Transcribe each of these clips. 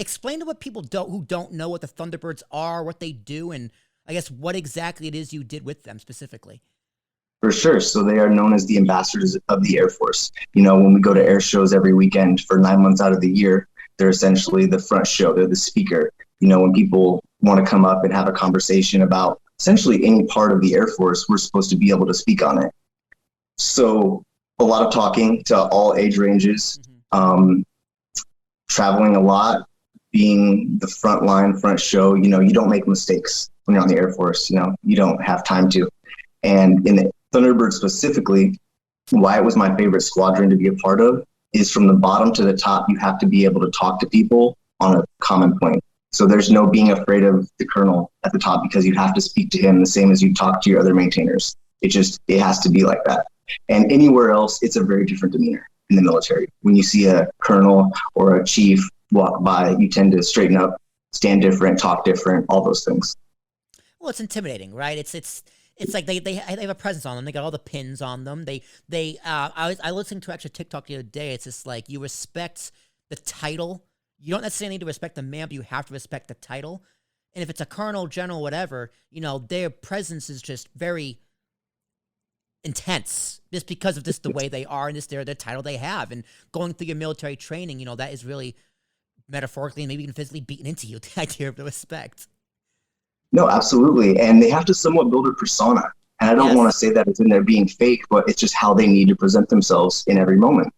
explain to what people who don't know what the Thunderbirds are, what they do, and I guess what exactly it is you did with them specifically. For sure. So they are known as the ambassadors of the Air Force. When we go to air shows every weekend for 9 months out of the year, they're essentially the front show. They're the speaker. When people want to come up and have a conversation about essentially any part of the Air Force, we're supposed to be able to speak on it. So a lot of talking to all age ranges, traveling a lot, being the front show. You don't make mistakes when you're on the Air Force. You don't have time to. And in the Thunderbirds specifically, why it was my favorite squadron to be a part of is from the bottom to the top, you have to be able to talk to people on a common plane. So there's no being afraid of the colonel at the top because you have to speak to him the same as you talk to your other maintainers. It has to be like that. And anywhere else, it's a very different demeanor in the military. When you see a colonel or a chief walk by, you tend to straighten up, stand different, talk different, all those things. Well, it's intimidating, right? It's like they have a presence on them. They got all the pins on them. I listened to actually TikTok the other day. It's just like you respect the title. You don't necessarily need to respect the man, but you have to respect the title. And if it's a colonel, general, whatever, their presence is just very intense just because of just the way they are and just their title they have. And going through your military training, that is really metaphorically and maybe even physically beaten into you, the idea of the respect. No, absolutely. And they have to somewhat build a persona. And I don't want to say that it's in there being fake, but it's just how they need to present themselves in every moment.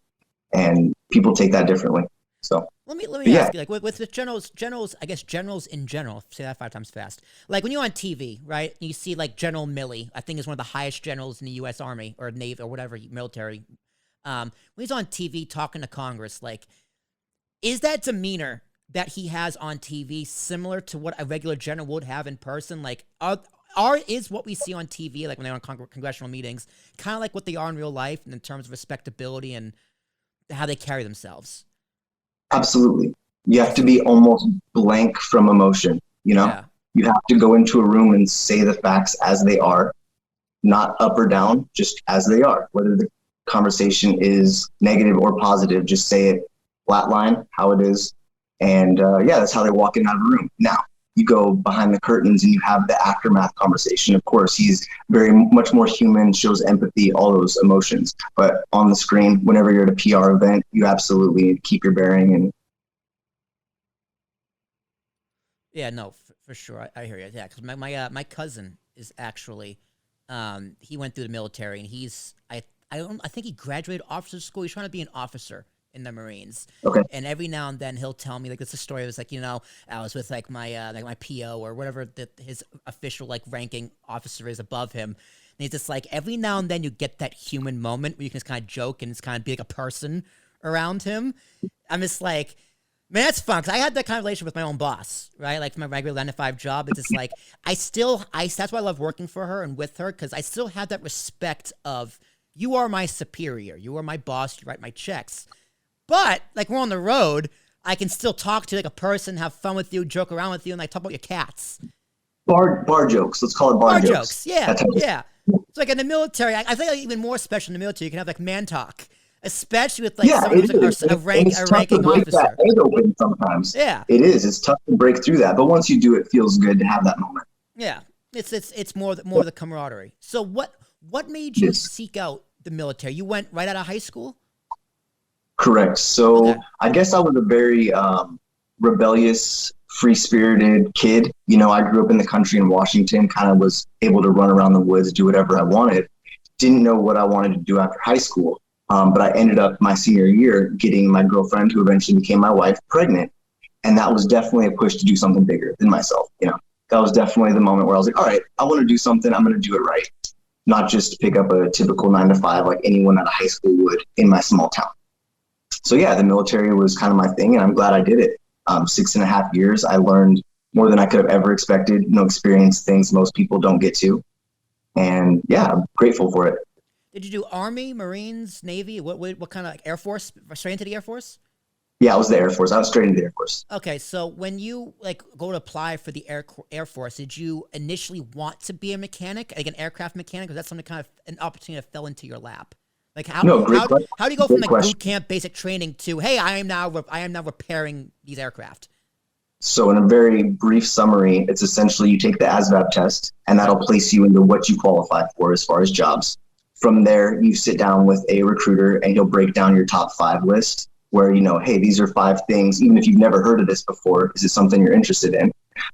And people take that differently. So let me ask you, like with the generals, I guess generals in general, say that 5 times fast. Like when you're on TV, right? You see like General Milley, I think is one of the highest generals in the U.S. Army or Navy or whatever military. When he's on TV talking to Congress, like, is that demeanor that he has on TV similar to what a regular general would have in person? Like, is what we see on TV, like when they're on congressional meetings, kind of like what they are in real life in terms of respectability and how they carry themselves? Absolutely. You have to be almost blank from emotion, Yeah. You have to go into a room and say the facts as they are, not up or down, just as they are. Whether the conversation is negative or positive, just say it flatline, how it is. And that's how they walk in out of a room. Now, you go behind the curtains and you have the aftermath conversation. Of course, he's very much more human, shows empathy, all those emotions. But on the screen, whenever you're at a PR event, you absolutely need to keep your bearing. And yeah, no, for sure. I hear you. Yeah, because my cousin is actually, he went through the military and I think he graduated officer school. He's trying to be an officer in the Marines. Okay. And every now and then he'll tell me, like, it's a story. It was like, I was with like my PO or whatever his official like ranking officer is above him. And he's just like, every now and then you get that human moment where you can just kind of joke and just kind of be like a person around him. I'm just like, man, that's fun. Cause I had that kind of relation with my own boss, right? Like for my regular 9-to-5 job, it's just like, that's why I love working for her and with her. Cause I still have that respect of, you are my superior. You are my boss. You write my checks. But, like, we're on the road, I can still talk to you like a person, have fun with you, joke around with you, and, like, talk about your cats. Bar jokes. Let's call it bar jokes. Yeah, yeah. It's like in the military, I think like, even more special in the military, you can have, like, man talk. Especially with, like, someone who's a ranking officer. That head open sometimes. Yeah. It is. It's tough to break through that. But once you do, it feels good to have that moment. Yeah. It's more the camaraderie. So what made you seek out the military? You went right out of high school? Correct. So I guess I was a very rebellious, free-spirited kid. I grew up in the country in Washington, kind of was able to run around the woods, do whatever I wanted. Didn't know what I wanted to do after high school. But I ended up my senior year getting my girlfriend, who eventually became my wife, pregnant. And that was definitely a push to do something bigger than myself. That was definitely the moment where I was like, all right, I want to do something. I'm going to do it right. Not just pick up a typical 9-to-5 like anyone out of high school would in my small town. So yeah, the military was kind of my thing, and I'm glad I did it. 6.5 years, I learned more than I could have ever expected. Experienced things most people don't get to, and yeah, I'm grateful for it. Did you do Army, Marines, Navy? What kind of, like, Air Force? Straight into the Air Force? Yeah, I was the Air Force. I was straight into the Air Force. Okay, so when you like go to apply for the Air Force, did you initially want to be a mechanic, like an aircraft mechanic, or that's something kind of an opportunity that fell into your lap? Like how do you go from like boot camp basic training to, hey, I am now repairing these aircraft? So in a very brief summary, it's essentially you take the ASVAB test and that'll place you into what you qualify for as far as jobs. From there, you sit down with a recruiter and you'll break down your top 5 list where, hey, these are 5 things, even if you've never heard of this before, is it something you're interested in?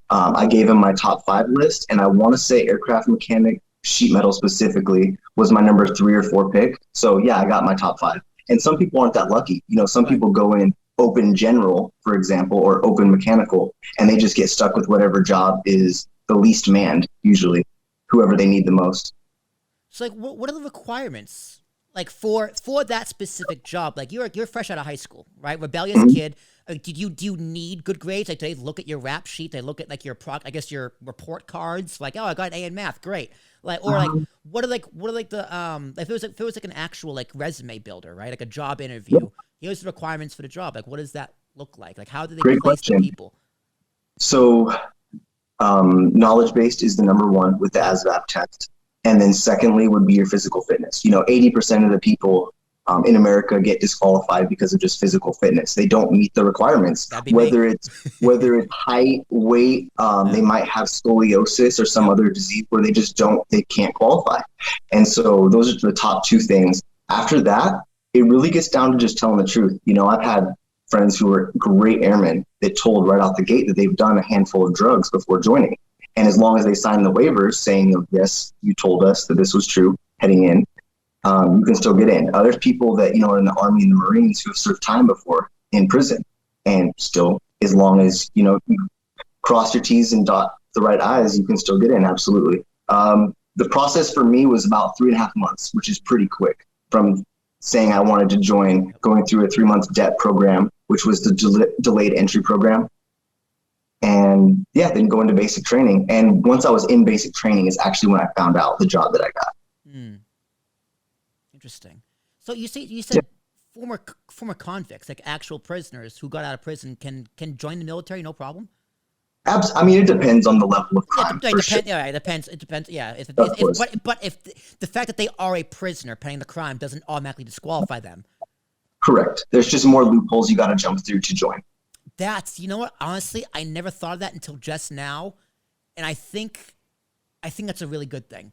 I gave him my top 5 list, and I want to say aircraft mechanic, sheet metal specifically, was my number 3 or 4 pick. So yeah, I got my top 5. And some people aren't that lucky. Some people go in open general, for example, or open mechanical, and they just get stuck with whatever job is the least manned, usually, whoever they need the most. So like, what are the requirements like for that specific job? Like you're fresh out of high school, right? Rebellious kid. Do you need good grades? Like, do they look at your rap sheet? They look at like your your report cards. Like, oh, I got an A in math, great. Like, or like, what are the if it was like an actual like resume builder, right? Like a job interview. Yep. Here's the requirements for the job. Like, what does that look like? Like, how do they place the people? So, knowledge based is the number 1 with the ASVAB test. And then secondly would be your physical fitness. 80% of the people in America get disqualified because of just physical fitness. They don't meet the requirements, whether it's height, weight, they might have scoliosis or some other disease where they can't qualify. And so those are the top 2 things. After that, it really gets down to just telling the truth. I've had friends who are great airmen that told right out the gate that they've done a handful of drugs before joining. And as long as they sign the waivers saying, yes, you told us that this was true heading in, you can still get in. There's people that, are in the Army and the Marines who have served time before in prison. And still, as long as, you cross your T's and dot the right I's, you can still get in. Absolutely. The process for me was about 3.5 months, which is pretty quick from saying I wanted to join, going through a 3-month debt program, which was the delayed entry program. And yeah, then go into basic training. And once I was in basic training is actually when I found out the job that I got. Interesting. So you said former convicts, like actual prisoners who got out of prison, can join the military, no problem? I mean, it depends on the level of crime. Yeah, it depends. It depends. Yeah, but if the fact that they are a prisoner paying the crime doesn't automatically disqualify them. Correct. There's just more loopholes you got to jump through to join. You know what? Honestly, I never thought of that until just now, and I think that's a really good thing,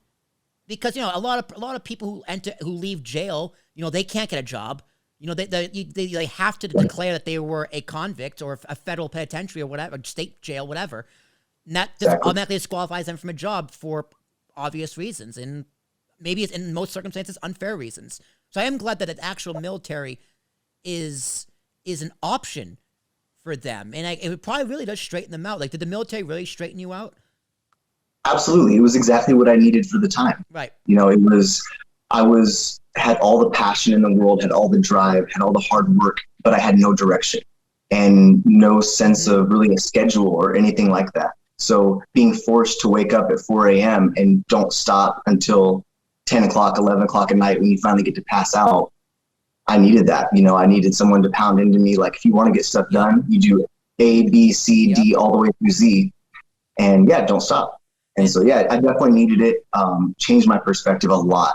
because a lot of people who leave jail, they can't get a job. They have to declare that they were a convict or a federal penitentiary or whatever, state jail, whatever, and that automatically disqualifies them from a job for obvious reasons, and maybe it's in most circumstances unfair reasons. So I am glad that an actual military is an option for them, and it probably really does straighten them out. Like, did the military really straighten you out? Absolutely. It was exactly what I needed for the time. Right. Had all the passion in the world, had all the drive, had all the hard work, but I had no direction and no sense of really a schedule or anything like that. So being forced to wake up at 4 a.m. and don't stop until 10 o'clock, 11 o'clock at night when you finally get to pass out, I needed that. I needed someone to pound into me, like, if you want to get stuff done, you do A, B, C, D, all the way through Z. And yeah, don't stop. And so, yeah, I definitely needed it. Changed my perspective a lot.